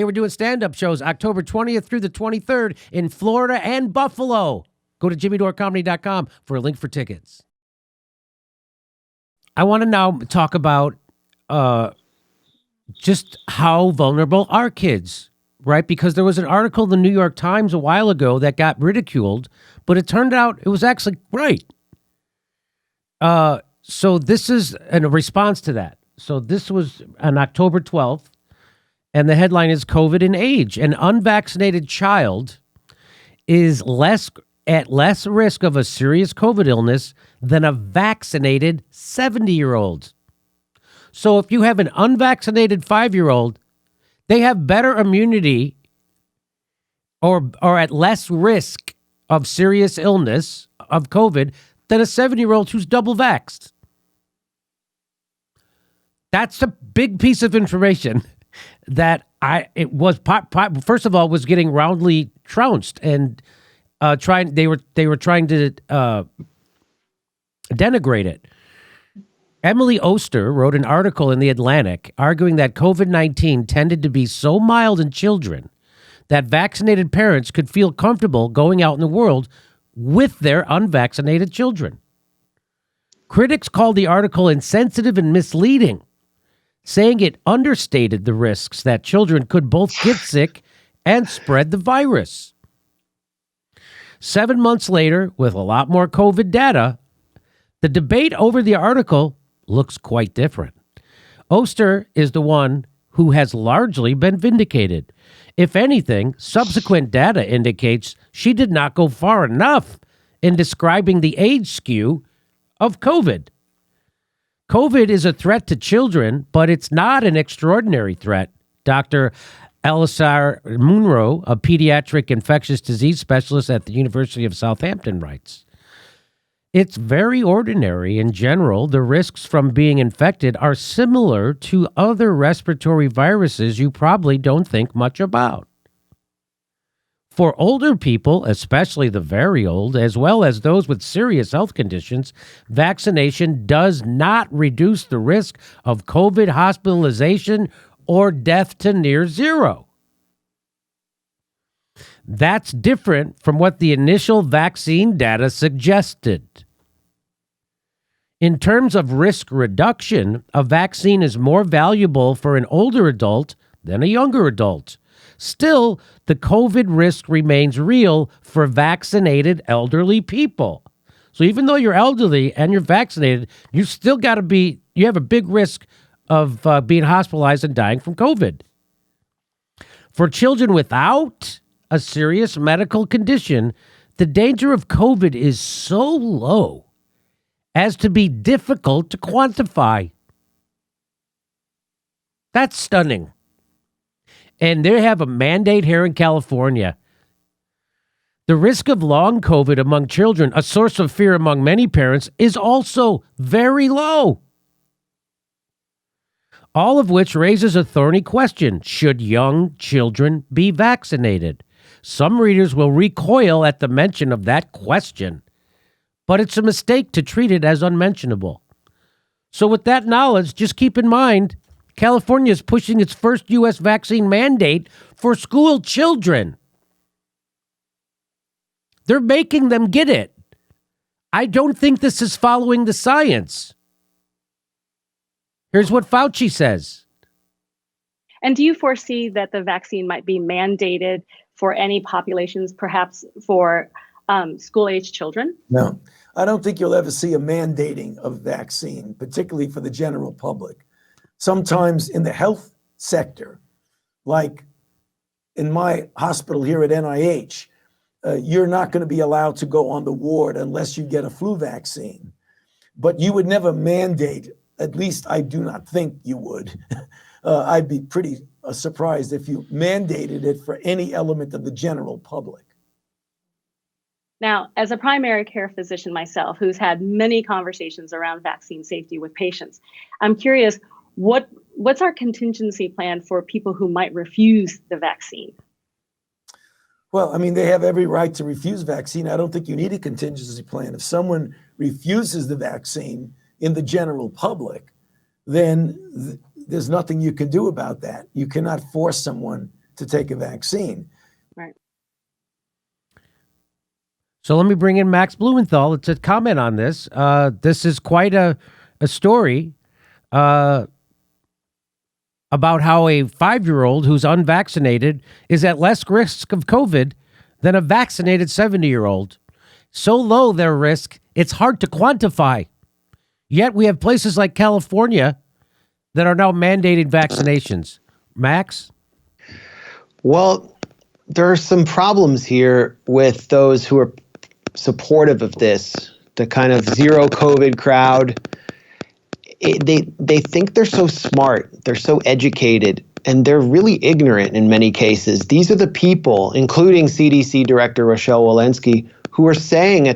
Hey, we're doing stand-up shows October 20th through the 23rd in Florida and Buffalo. Go to jimmydorecomedy.com for a link for tickets. I want to now talk about just how vulnerable are kids, right? Because there was an article in the New York Times a while ago that got ridiculed, but it turned out it was actually right. So this is a response to that. So this was on October 12th, and the headline is COVID in age. An unvaccinated child is at less risk of a serious COVID illness than a vaccinated 70-year-old. So if you have an unvaccinated 5-year-old, they have better immunity or at less risk of serious illness of COVID than a 7-year-old who's double vaxxed. That's a big piece of information that first of all was getting roundly trounced and they were trying to denigrate it. Emily Oster wrote an article in The Atlantic arguing that COVID-19 tended to be so mild in children that vaccinated parents could feel comfortable going out in the world with their unvaccinated children. Critics called the article insensitive and misleading, saying it understated the risks that children could both get sick and spread the virus. 7 months later, with a lot more COVID data, the debate over the article looks quite different. Oster is the one who has largely been vindicated. If anything, subsequent data indicates she did not go far enough in describing the age skew of COVID. COVID is a threat to children, but it's not an extraordinary threat. Dr. Alisar Munro, a pediatric infectious disease specialist at the University of Southampton, writes, "It's very ordinary in general. The risks from being infected are similar to other respiratory viruses you probably don't think much about. For older people, especially the very old, as well as those with serious health conditions, vaccination does not reduce the risk of COVID hospitalization or death to near zero. That's different from what the initial vaccine data suggested. In terms of risk reduction, a vaccine is more valuable for an older adult than a younger adult. Still, the COVID risk remains real for vaccinated elderly people. So even though you're elderly and you're vaccinated, you still you have a big risk of being hospitalized and dying from COVID. For children without a serious medical condition, the danger of COVID is so low as to be difficult to quantify." That's stunning. And they have a mandate here in California. The risk of long COVID among children, a source of fear among many parents, is also very low. All of which raises a thorny question. Should young children be vaccinated? Some readers will recoil at the mention of that question, but it's a mistake to treat it as unmentionable. So with that knowledge, just keep in mind, California is pushing its first U.S. vaccine mandate for school children. They're making them get it. I don't think this is following the science. Here's what Fauci says. And do you foresee that the vaccine might be mandated for any populations, perhaps for school-age children? No, I don't think you'll ever see a mandating of vaccine, particularly for the general public. Sometimes in the health sector, like in my hospital here at NIH, you're not going to be allowed to go on the ward unless you get a flu vaccine. But you would never mandate, at least I do not think you would. I'd be pretty surprised if you mandated it for any element of the general public. Now, as a primary care physician myself, who's had many conversations around vaccine safety with patients, I'm curious, what's our contingency plan for people who might refuse the vaccine? Well, I mean, they have every right to refuse vaccine. I don't think you need a contingency plan. If someone refuses the vaccine in the general public, then there's nothing you can do about that. You cannot force someone to take a vaccine. Right. So let me bring in Max Blumenthal to comment on this. This is quite a story about how a 5-year-old who's unvaccinated is at less risk of COVID than a vaccinated 70-year-old. So low their risk, it's hard to quantify. Yet we have places like California that are now mandating vaccinations. Max? Well, there are some problems here with those who are supportive of this, the kind of zero COVID crowd. They think they're so smart, they're so educated, and they're really ignorant in many cases. These are the people, including CDC Director Rochelle Walensky, who are saying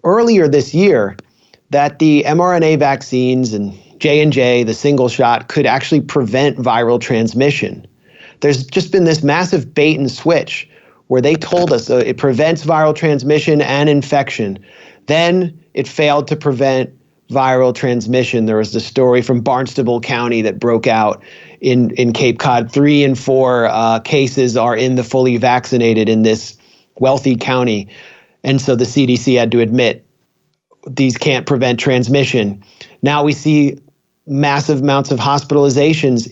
earlier this year that the mRNA vaccines and J&J, the single shot, could actually prevent viral transmission. There's just been this massive bait and switch where they told us it prevents viral transmission and infection. Then it failed to prevent viral transmission. There was the story from Barnstable County that broke out in Cape Cod. 3 and 4 cases are in the fully vaccinated in this wealthy county. And so the CDC had to admit these can't prevent transmission. Now we see massive amounts of hospitalizations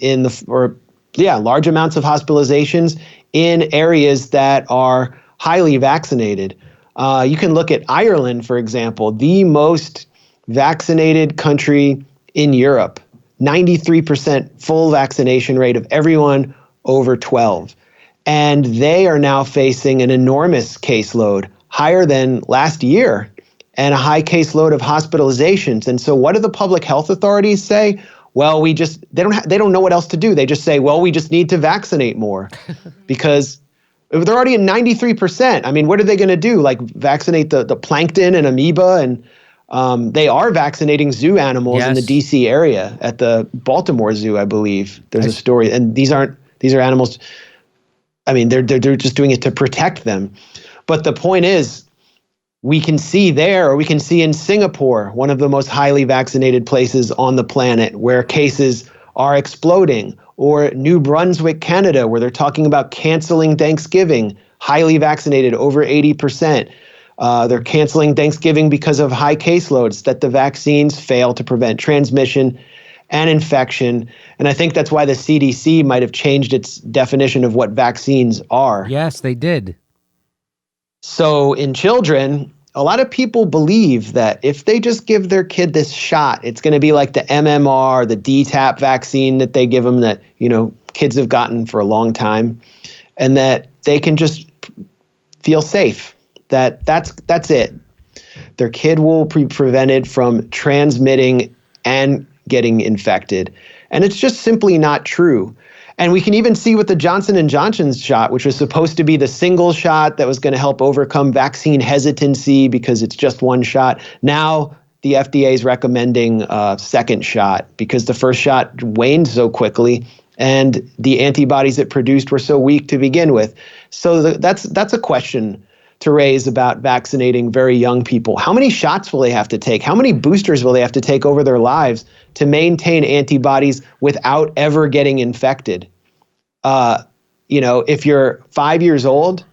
large amounts of hospitalizations in areas that are highly vaccinated. You can look at Ireland, for example, the most vaccinated country in Europe, 93% full vaccination rate of everyone over 12. And they are now facing an enormous caseload, higher than last year, and a high caseload of hospitalizations. And so what do the public health authorities say? Well, they don't know what else to do. They just say, well, we just need to vaccinate more because they're already at 93%. I mean, what are they going to do? Like vaccinate the plankton and amoeba? And they are vaccinating zoo animals in the DC area at the Baltimore Zoo, I believe. There's a story. And these are animals. I mean, they're just doing it to protect them. But the point is, we can see there, or we can see in Singapore, one of the most highly vaccinated places on the planet, where cases are exploding, or New Brunswick, Canada, where they're talking about canceling Thanksgiving, highly vaccinated, over 80%. They're canceling Thanksgiving because of high caseloads, that the vaccines fail to prevent transmission and infection. And I think that's why the CDC might have changed its definition of what vaccines are. Yes, they did. So in children, a lot of people believe that if they just give their kid this shot, it's going to be like the MMR, the DTaP vaccine that they give them that, kids have gotten for a long time, and that they can just feel safe, that's it. Their kid will be prevented from transmitting and getting infected. And it's just simply not true. And we can even see with the Johnson & Johnson's shot, which was supposed to be the single shot that was going to help overcome vaccine hesitancy because it's just one shot. Now the FDA is recommending a second shot because the first shot waned so quickly and the antibodies it produced were so weak to begin with. So that's a question to raise about vaccinating very young people. How many shots will they have to take? How many boosters will they have to take over their lives to maintain antibodies without ever getting infected? If you're 5 years old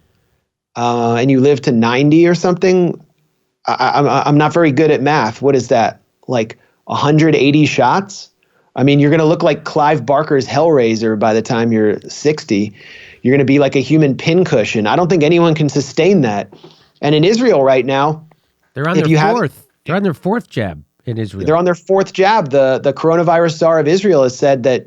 and you live to 90 or something, I'm not very good at math. What is that? Like 180 shots? I mean, you're going to look like Clive Barker's Hellraiser by the time you're 60. You're going to be like a human pincushion. I don't think anyone can sustain that. And in Israel right now, they're on their fourth jab in Israel. They're on their fourth jab. The coronavirus czar of Israel has said that,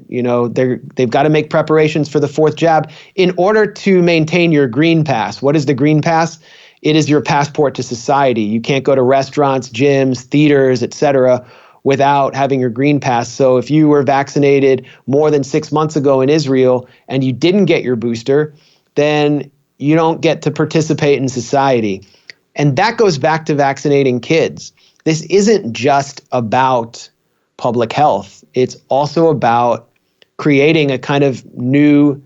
they've got to make preparations for the fourth jab in order to maintain your green pass. What is the green pass? It is your passport to society. You can't go to restaurants, gyms, theaters, etc., without having your green pass. So if you were vaccinated more than 6 months ago in Israel and you didn't get your booster, then you don't get to participate in society. And that goes back to vaccinating kids. This isn't just about public health. It's also about creating a kind of new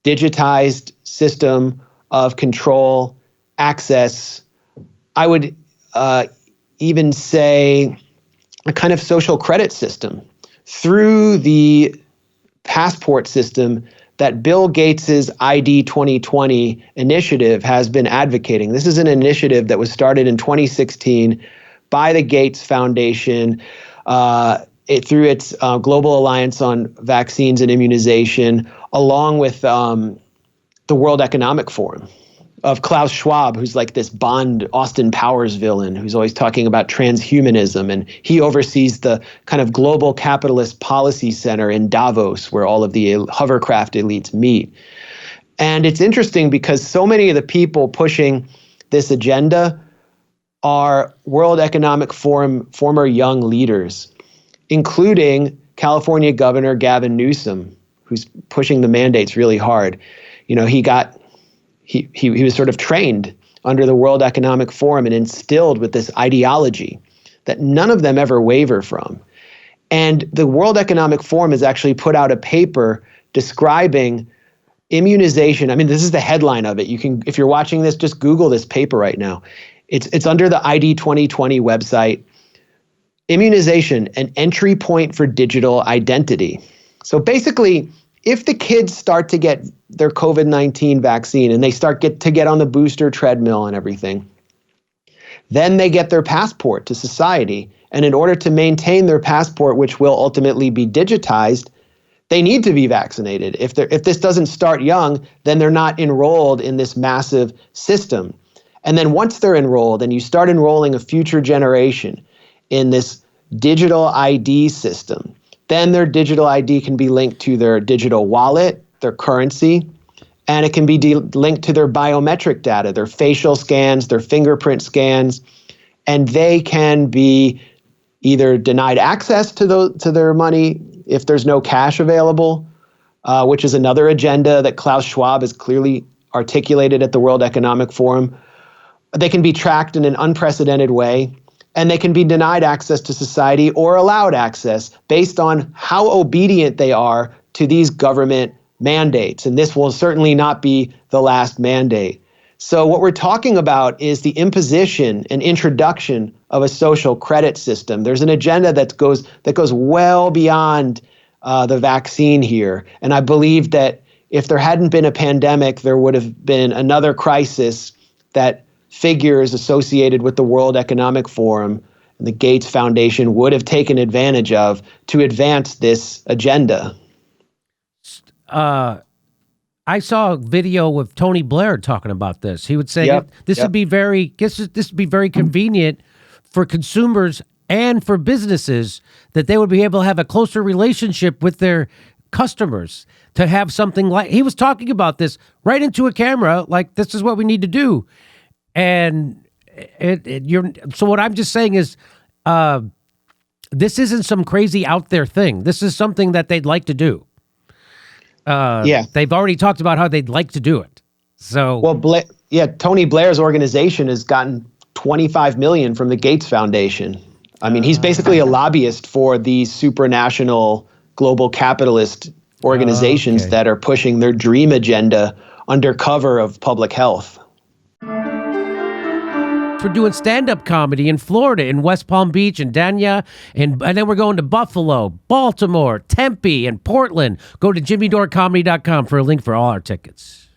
digitized system of control, access. I would even say a kind of social credit system. Through the passport system, that Bill Gates's ID 2020 initiative has been advocating. This is an initiative that was started in 2016 by the Gates Foundation through its Global Alliance on Vaccines and Immunization, along with the World Economic Forum of Klaus Schwab, who's like this Bond Austin Powers villain who's always talking about transhumanism. And he oversees the kind of global capitalist policy center in Davos, where all of the hovercraft elites meet. And it's interesting because so many of the people pushing this agenda are World Economic Forum former young leaders, including California Governor Gavin Newsom, who's pushing the mandates really hard. You know, he was sort of trained under the World Economic Forum and instilled with this ideology that none of them ever waver from. And the World Economic Forum has actually put out a paper describing immunization. I mean, this is the headline of it. You can, if you're watching this, just Google this paper right now. It's under the ID 2020 website. Immunization, an entry point for digital identity. So basically, if the kids start to get their COVID-19 vaccine and they start to get on the booster treadmill and everything, then they get their passport to society. And in order to maintain their passport, which will ultimately be digitized, they need to be vaccinated. If this doesn't start young, then they're not enrolled in this massive system. And then once they're enrolled and you start enrolling a future generation in this digital ID system, then their digital ID can be linked to their digital wallet, their currency, and it can be linked to their biometric data, their facial scans, their fingerprint scans, and they can be either denied access to their money if there's no cash available, which is another agenda that Klaus Schwab has clearly articulated at the World Economic Forum. They can be tracked in an unprecedented way, and they can be denied access to society or allowed access based on how obedient they are to these government mandates. And this will certainly not be the last mandate. So what we're talking about is the imposition and introduction of a social credit system. There's an agenda that goes well beyond the vaccine here. And I believe that if there hadn't been a pandemic, there would have been another crisis that figures associated with the World Economic Forum and the Gates Foundation would have taken advantage of to advance this agenda. I saw a video with Tony Blair talking about this. He would say this would be very convenient for consumers and for businesses, that they would be able to have a closer relationship with their customers, to have something like, he was talking about this right into a camera, like, this is what we need to do. And so what I'm just saying is, this isn't some crazy out there thing. This is something that they'd like to do. They've already talked about how they'd like to do it. So, Tony Blair's organization has gotten $25 million from the Gates Foundation. I mean, he's basically a lobbyist for these supranational global capitalist organizations that are pushing their dream agenda under cover of public health. We're doing stand-up comedy in Florida, in West Palm Beach and Dania, and then we're going to Buffalo, Baltimore, Tempe, and Portland. Go to jimmydorcomedy.com for a link for all our tickets.